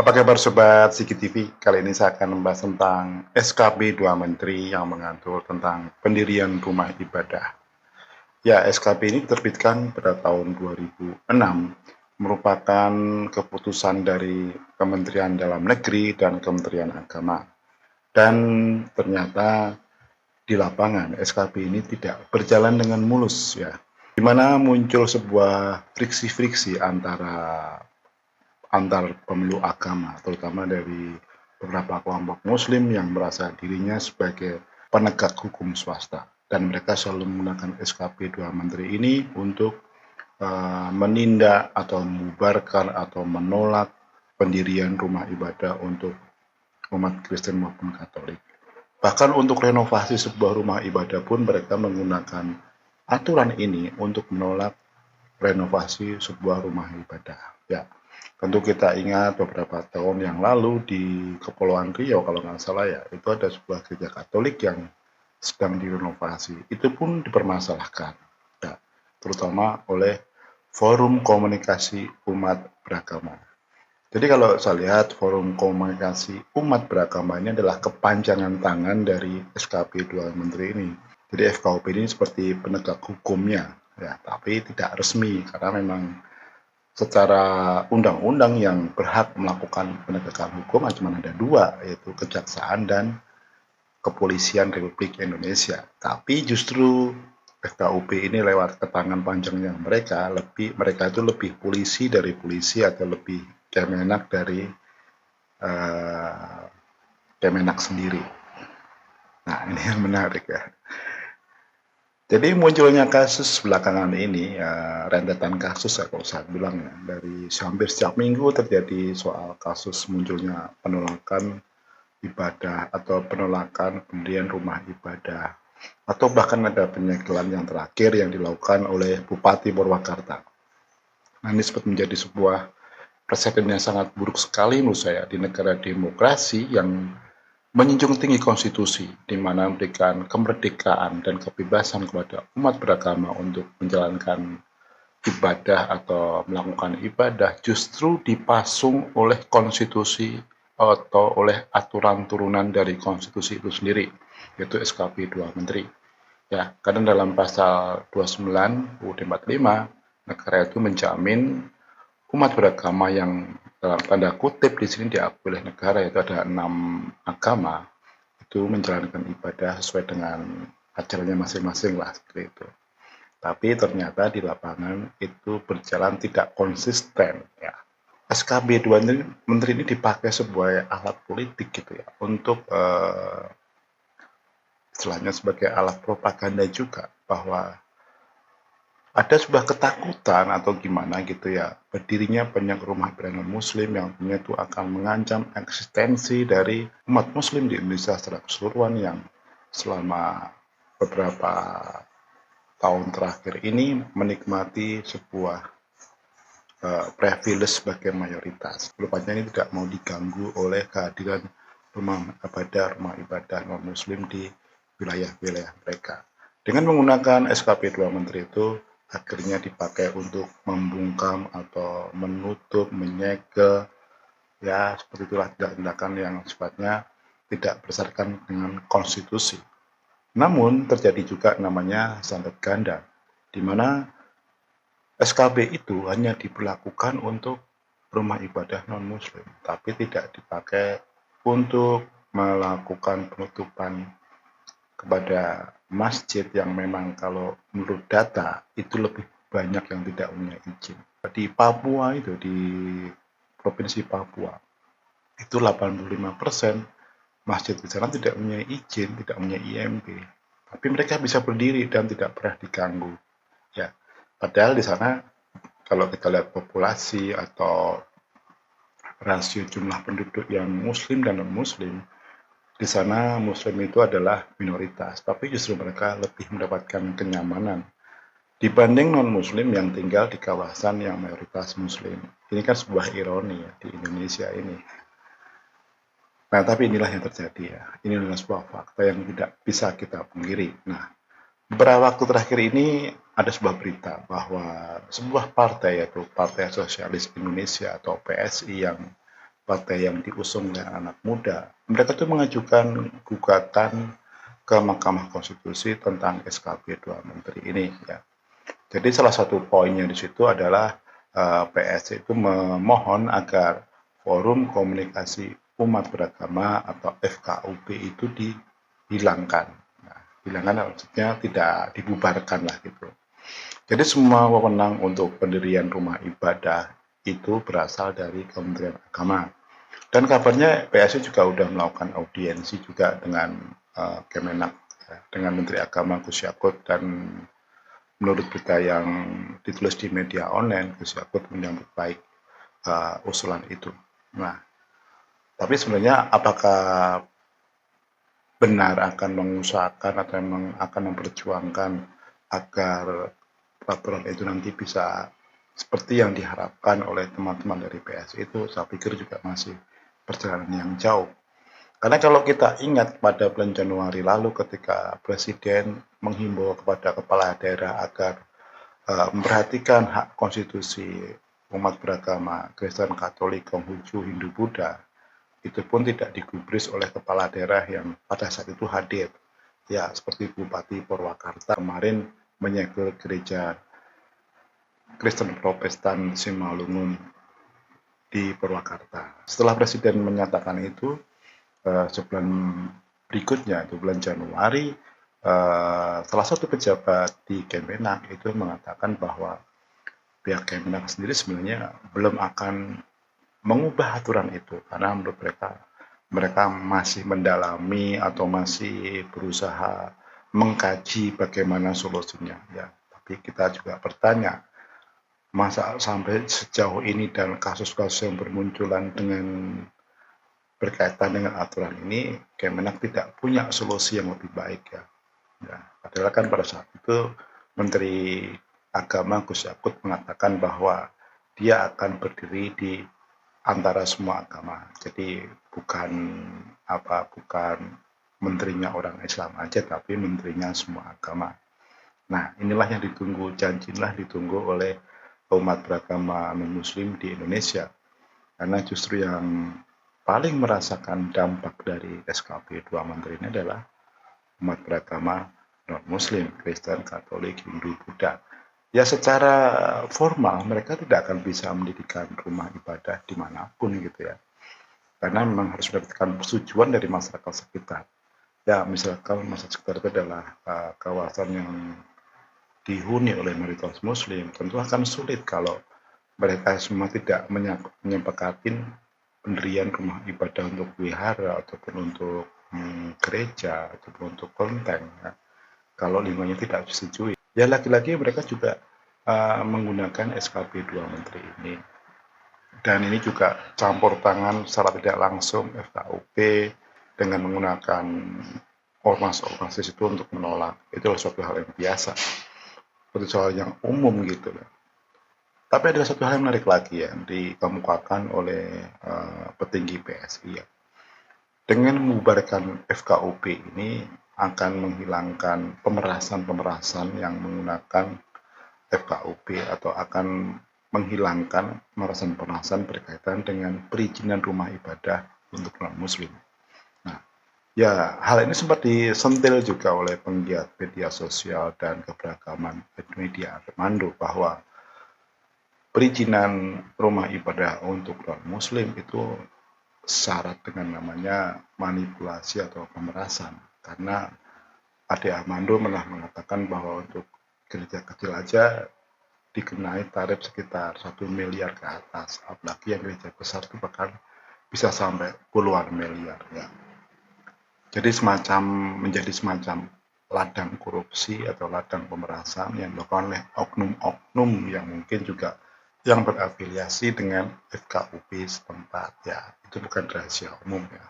Apa kabar Sobat Sigi TV? Kali ini saya akan membahas tentang SKB 2 Menteri yang mengatur tentang pendirian rumah ibadah. Ya, SKB ini diterbitkan pada tahun 2006, merupakan keputusan dari Kementerian Dalam Negeri dan Kementerian Agama. Dan ternyata di lapangan SKB ini tidak berjalan dengan mulus ya. Di mana muncul sebuah friksi-friksi antar pemeluk agama, terutama dari beberapa kelompok muslim yang merasa dirinya sebagai penegak hukum swasta. Dan mereka selalu menggunakan SKP 2 Menteri ini untuk menindak atau membubarkan atau menolak pendirian rumah ibadah untuk umat Kristen maupun Katolik. Bahkan untuk renovasi sebuah rumah ibadah pun mereka menggunakan aturan ini untuk menolak renovasi sebuah rumah ibadah. Ya, tentu kita ingat beberapa tahun yang lalu di Kepulauan Riau kalau nggak salah ya, itu ada sebuah gereja Katolik yang sedang direnovasi. Itu pun dipermasalahkan, ya, terutama oleh Forum Komunikasi Umat Beragama. Jadi kalau saya lihat Forum Komunikasi Umat Beragama ini adalah kepanjangan tangan dari SKP 2 Menteri ini. Jadi FKUP ini seperti penegak hukumnya, ya, tapi tidak resmi karena memang secara undang-undang yang berhak melakukan penegakan hukum cuma ada dua, yaitu Kejaksaan dan Kepolisian Republik Indonesia. Tapi justru FKUP ini lewat ketangan panjangnya mereka itu lebih polisi dari polisi atau lebih Kemenak dari Kemenak sendiri. Nah, ini yang menarik ya. Jadi munculnya kasus belakangan ini, rentetan kasus ya kalau saya bilang ya, dari hampir setiap minggu terjadi soal kasus munculnya penolakan ibadah atau penolakan pendirian rumah ibadah, atau bahkan ada penyegelan yang terakhir yang dilakukan oleh Bupati Purwakarta. Nah, ini sempat menjadi sebuah presiden yang sangat buruk sekali menurut saya di negara demokrasi yang menjunjung tinggi konstitusi, di mana memberikan kemerdekaan dan kebebasan kepada umat beragama untuk menjalankan ibadah atau melakukan ibadah, justru dipasung oleh konstitusi atau oleh aturan turunan dari konstitusi itu sendiri, yaitu SKP 2 Menteri. Ya, karena dalam pasal 29 UUD 45, negara itu menjamin umat beragama yang dalam tanda kutip di sini diakui oleh negara, yaitu ada 6 agama, itu menjalankan ibadah sesuai dengan ajarannya masing-masing lah seperti itu. Tapi ternyata di lapangan itu berjalan tidak konsisten ya. SKB 2 Menteri ini dipakai sebuah alat politik gitu ya, untuk istilahnya sebagai alat propaganda juga, bahwa ada sebuah ketakutan atau gimana gitu ya, berdirinya banyak rumah ibadah muslim yang punya itu akan mengancam eksistensi dari umat muslim di Indonesia secara keseluruhan yang selama beberapa tahun terakhir ini menikmati sebuah privilege sebagai mayoritas. Rupanya ini tidak mau diganggu oleh kehadiran rumah ibadah non muslim di wilayah-wilayah mereka. Dengan menggunakan SKP 2 Menteri itu akhirnya dipakai untuk membungkam atau menutup, menyegel, ya seperti itulah tindakan yang sifatnya tidak berdasarkan dengan konstitusi. Namun terjadi juga namanya santet ganda, di mana SKB itu hanya diberlakukan untuk rumah ibadah non-muslim, tapi tidak dipakai untuk melakukan penutupan kepada masjid yang memang kalau menurut data itu lebih banyak yang tidak punya izin. Di Papua itu, di Provinsi Papua, itu 85% masjid di sana tidak punya izin, tidak punya IMB. Tapi mereka bisa berdiri dan tidak pernah diganggu. Ya, padahal di sana kalau kita lihat populasi atau rasio jumlah penduduk yang muslim dan non-muslim, di sana muslim itu adalah minoritas, tapi justru mereka lebih mendapatkan kenyamanan dibanding non-muslim yang tinggal di kawasan yang mayoritas muslim. Ini kan sebuah ironi ya di Indonesia ini. Nah, tapi inilah yang terjadi ya. Ini adalah sebuah fakta yang tidak bisa kita pungkiri. Nah, beberapa waktu terakhir ini ada sebuah berita bahwa sebuah partai, yaitu Partai Sosialis Indonesia atau PSI, yang partai yang diusung oleh anak muda, mereka tuh mengajukan gugatan ke Mahkamah Konstitusi tentang SKB 2 Menteri ini ya. Jadi salah satu poinnya di situ adalah PS itu memohon agar Forum Komunikasi Umat Beragama atau FKUB itu dihilangkan. Nah, hilangkan maksudnya tidak dibubarkan lah gitu. Jadi semua wewenang untuk pendirian rumah ibadah itu berasal dari Kementerian Agama. Dan kabarnya PSI juga sudah melakukan audiensi juga dengan Kemenak, ya, dengan Menteri Agama Gus Yakut, dan menurut berita yang ditulis di media online, Gus Yakut menyambut baik usulan itu. Nah, tapi sebenarnya apakah benar akan mengusahakan atau memang akan memperjuangkan agar peraturan itu nanti bisa seperti yang diharapkan oleh teman-teman dari PSI, itu saya pikir juga masih perjalanan yang jauh. Karena kalau kita ingat pada bulan Januari lalu ketika Presiden menghimbau kepada kepala daerah agar memperhatikan hak konstitusi umat beragama Kristen, Katolik, Konghucu, Hindu, Buddha, itu pun tidak digubris oleh kepala daerah yang pada saat itu hadir. Ya, seperti Bupati Purwakarta kemarin menyegel gereja Kristen Protestan Simalungun di Purwakarta. Setelah Presiden menyatakan itu, sebulan berikutnya, itu bulan Januari, salah satu pejabat di Kemenak itu mengatakan bahwa pihak Kemenak sendiri sebenarnya belum akan mengubah aturan itu karena menurut mereka masih mendalami atau masih berusaha mengkaji bagaimana solusinya ya. Tapi kita juga bertanya, masa sampai sejauh ini dan kasus-kasus yang bermunculan dengan berkaitan dengan aturan ini, Kemenak tidak punya solusi yang lebih baik ya. Ya, padahal kan pada saat itu Menteri Agama Gus Yakut mengatakan bahwa dia akan berdiri di antara semua agama. Jadi bukan menterinya orang Islam aja, tapi menterinya semua agama. Nah, inilah yang ditunggu, janjilah ditunggu oleh umat beragama non-muslim di Indonesia. Karena justru yang paling merasakan dampak dari SKB 2 Menteri ini adalah umat beragama non-muslim, Kristen, Katolik, Hindu, Buddha. Ya secara formal mereka tidak akan bisa mendirikan rumah ibadah dimanapun gitu ya. Karena memang harus mendapatkan persetujuan dari masyarakat sekitar. Ya misalkan masyarakat sekitar itu adalah kawasan yang dihuni oleh mayoritas muslim, tentu akan sulit kalau mereka semua tidak menyepakati pendirian rumah ibadah untuk wihara ataupun untuk gereja ataupun untuk kelenteng ya. Kalau lingkungannya tidak disetujui. Ya lagi-lagi mereka juga menggunakan SKB 2 Menteri ini. Dan ini juga campur tangan secara tidak langsung FKUP dengan menggunakan ormas-ormas itu untuk menolak. Itu adalah suatu hal yang biasa. Seperti soal yang umum gitu. Tapi ada satu hal yang menarik lagi ya, dikemukakan oleh petinggi PSI ya. Dengan membubarkan FKUP ini akan menghilangkan pemerasan-pemerasan yang menggunakan FKUP atau akan menghilangkan pemerasan-pemerasan berkaitan dengan perizinan rumah ibadah untuk non-muslim. Nah, ya hal ini sempat disentil juga oleh penggiat media sosial dan keberagaman media Armando bahwa perizinan rumah ibadah untuk non-muslim itu syarat dengan namanya manipulasi atau pemerasan. Karena Ade Armando malah mengatakan bahwa untuk gereja kecil aja dikenai tarif sekitar 1 miliar ke atas, apalagi yang gereja besar itu bahkan bisa sampai puluhan miliar ya. Jadi menjadi semacam ladang korupsi atau ladang pemerasan yang dilakukan oleh oknum-oknum yang mungkin juga yang berafiliasi dengan FKUP setempat ya. Itu bukan rahasia umum ya.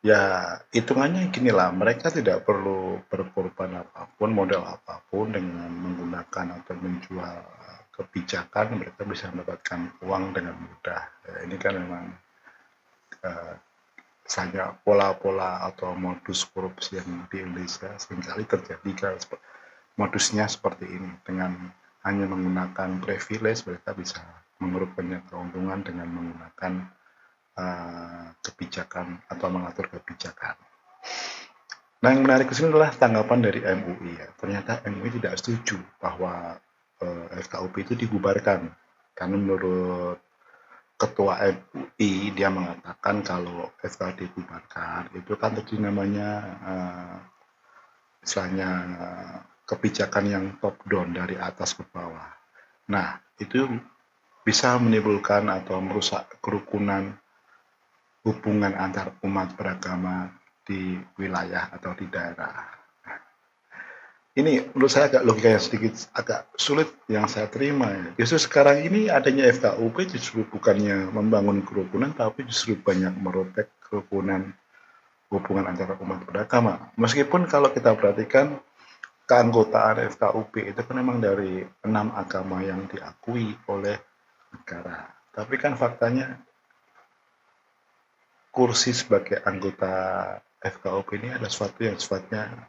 Ya hitungannya ginilah, mereka tidak perlu berkorban apapun, modal apapun dengan menggunakan atau menjual kebijakan, mereka bisa mendapatkan uang dengan mudah. Ya, ini kan memang hanya pola-pola atau modus korupsi yang di Indonesia seringkali terjadi kan, modusnya seperti ini, dengan hanya menggunakan privilege mereka bisa mengeruk banyak keuntungan dengan menggunakan kebijakan atau mengatur kebijakan. Nah, yang menarik di sini adalah tanggapan dari MUI ya. Ternyata MUI tidak setuju bahwa FKUP itu dibubarkan. Karena menurut Ketua MUI dia mengatakan kalau FK dibubarkan itu kan tadi namanya misalnya kebijakan yang top down dari atas ke bawah. Nah, itu bisa menimbulkan atau merusak kerukunan hubungan antar umat beragama di wilayah atau di daerah. Ini menurut saya agak logikanya sedikit agak sulit yang saya terima ya. Justru sekarang ini adanya FKUP justru bukannya membangun kerukunan, tapi justru banyak merobek kerukunan hubungan antara umat beragama. Meskipun kalau kita perhatikan keanggotaan FKUP itu kan memang dari 6 agama yang diakui oleh negara. Tapi kan faktanya kursi sebagai anggota FKUP ini adalah sesuatu yang sifatnya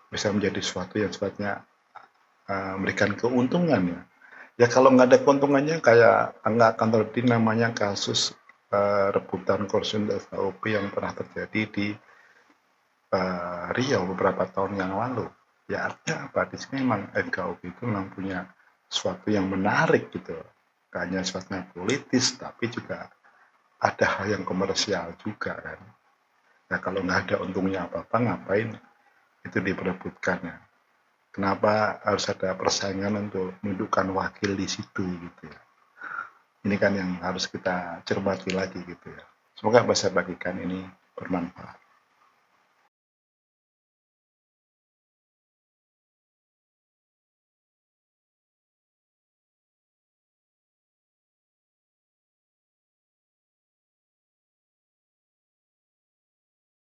bisa menjadi sesuatu yang sifatnya memberikan keuntungan ya. Ya kalau nggak ada keuntungannya kayak nggak akan terjadi namanya kasus rebutan kursi FKUP yang pernah terjadi di Riau beberapa tahun yang lalu. Ya artinya apa? Di sini memang FKUP itu memang punya sesuatu yang menarik gitu. Gak hanya sifatnya politis, tapi juga ada hal yang komersial juga kan. Ya kalau nggak ada untungnya apa-apa, ngapain itu diperebutkan ya. Kenapa harus ada persaingan untuk menundukkan wakil di situ gitu ya. Ini kan yang harus kita cermati lagi gitu ya. Semoga bisa bagikan ini bermanfaat.